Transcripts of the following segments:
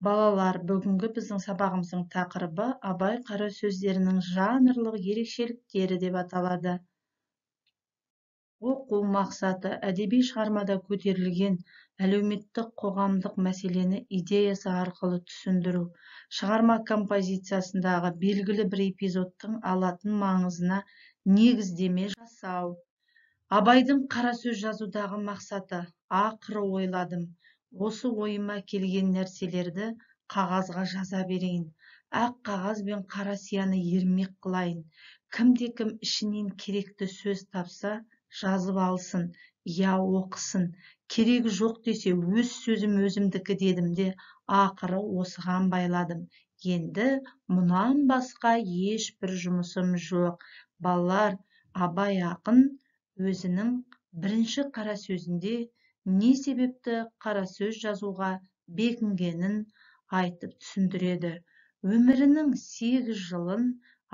Балалар, бүгінгі біздің сабағымыздың тақырыбы Абай қара сөздерінің жанрлық ерекшеліктері деп аталады. Оқу мақсаты әдеби шығармада көтерілген әлеуметтік қоғамдық мәселені идеясы арқылы түсіндіру, шығарма композициясындағы белгілі бір эпизодтың алатын маңызына негіздеме жасау. Абайдың қара сөз жазудағы мақсаты: ақыры ойладым, осы ойыма келген нәрселерді қағазға жаза берейін, ақ қағаз бен қара сияны ермек қылайын, кім ішінен керекті сөз тапса жазып алсын, я оқысын, керегі жоқ десе өз сөзім өзімдікі дедім де, ақыры осыған байладым. Енді мұнан басқа ешбір жұмысым жоқ. Балалар, Абай ақын өзінің бірінші қара сөзінде не себепті қара сөз жазуға бекінгенін айтып түсіндіреді. Өмірінің 8 жылын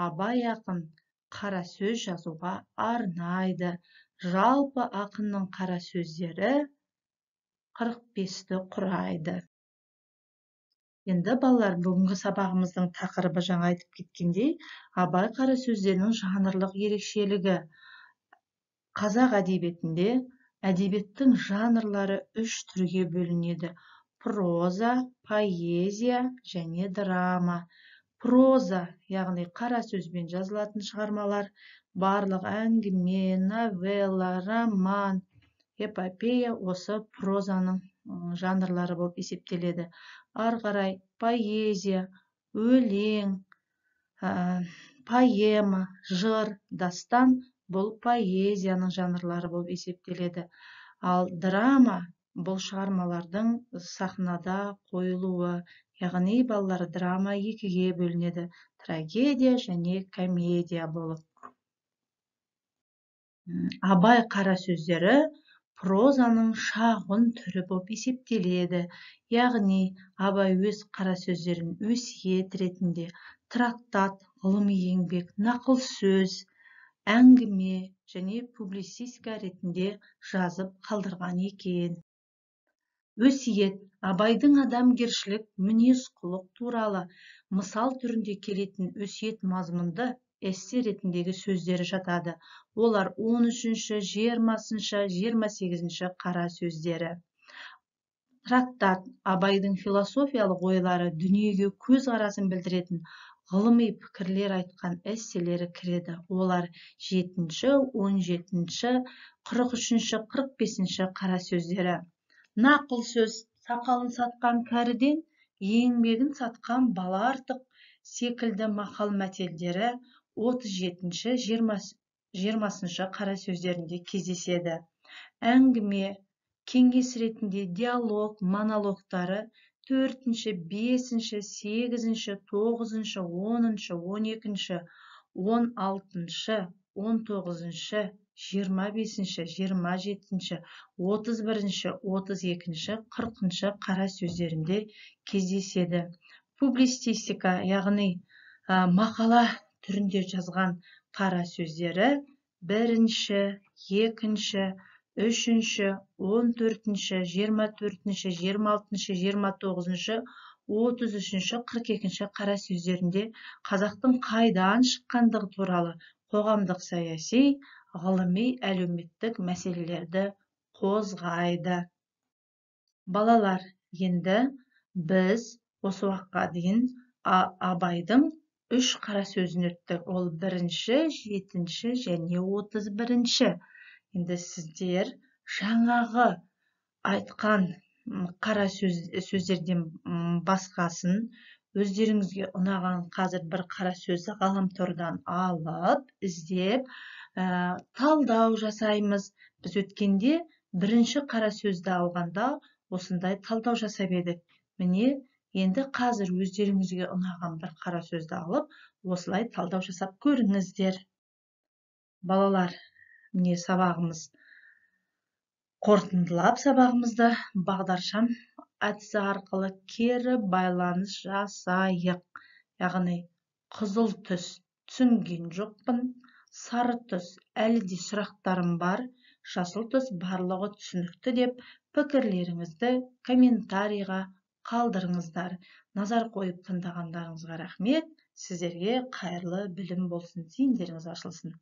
Абай ақын қара сөз жазуға арнайды. Жалпы ақынның қара сөздері 45-ті құрайды. Енді балалар, бүгінгі сабағымыздың тақырыбы жаңа айтып кеткендей, Абай қара сөздерінің жанрлық ерекшелігі. Қазақ әдебиетінде әдебиеттің жанрлары 3 түрге бөлінеді: проза, поэзия және драма. Проза, яғни қара сөзбен жазылатын шығармалар, барлық әңгіме, новелла, роман, эпопея осы прозаның жанрлары болып есептеледі. Ары қарай поэзия, өлең, поэма, жыр, дастан бұл поэзияның жанрлары болып есептеледі. Ал драма бұл шығармалардың сахнада қойылуы, яғни балалар, драма 2-ге бөлінеді: трагедия және комедия болып. Абай қара сөздері прозаның шағын түрі болып есептеледі. Яғни Абай өз қара сөздерін өсиет ретінде, трактат, ғылыми еңбек, нақыл сөз, әңгіме және публицистика ретінде жазып қалдырған екен. Өсиет Абайдың адамгершілік мінез-құлық туралы мысал түрінде келетін өсиет мазмұнды эссе ретіндегі сөздері жатады. Олар 13-ші, 20-ші, 28-ші қара сөздері. Трактат Абайдың философиялық ойлары, дүниеге көзқарасын білдіретін ғылыми пікірлер айтқан эсселері кіреді. Олар 7-ші, 17-ші, 43-ші, 45-ші қара сөздері. Нақыл сөз сақалын сатқан кәріден еңбегін сатқан бала артық секілді мақал мәтелдері 37-ші, 20-ші қара сөздерінде кездеседі. Әңгіме, кеңес ретінде диалог, монологтары 4-ші, 5-ші, 8-ші, 9-ші, 10-ші, 12-ші, 16-ші, 19-ші, 25-ші, 27-ші, 31-ші, 32-ші, 40-ші қара сөздерінде кездеседі. Публицистика, яғни мақала түрінде жазған қара сөздері 1-ші, 2-ші, 3-ші, 14-ші, 24-ші, 26-ші, 29-ші, 33-ші, 42-ші қара сөздерінде қазақтың қайдан шыққандығы туралы қоғамдық саяси, ғылыми, әлеуметтік мәселелерді қозғайды. Балалар, енді біз осы уақытқа дейін Абайдың 3 қара сөзін өттік. Ол 1-ші, 7-ші және 31-ші. Енді сіздер жаңағы айтқан қара сөздерден басқасын өздеріңізге ұнаған қазір бір қара сөзді ғаламтордан алып, іздеп, талдау жасаймыз. Біз өткенде 1-ші қара сөзді алғанда осындай талдау жасап едік. Міне, енді қазір өздеріңізге ұнаған бір қара сөзді алып, осылай талдау жасап көріңіздер. Балалар, міне сабағымыз қорытындылап, сабағымызды бағдаршам әдісі арқылы кері байланыс жасайық. Яғни қызыл түс түсінген жоқпын, сары түс әлі де сұрақтарым бар, жасыл түс барлығы түсінікті деп пікірлеріңізді комментарийға қалдырыңыздар. Назар қойып тыңдағандарыңызға рахмет. Сіздерге қайырлы білім болсын, зейіндеріңіз ашылсын.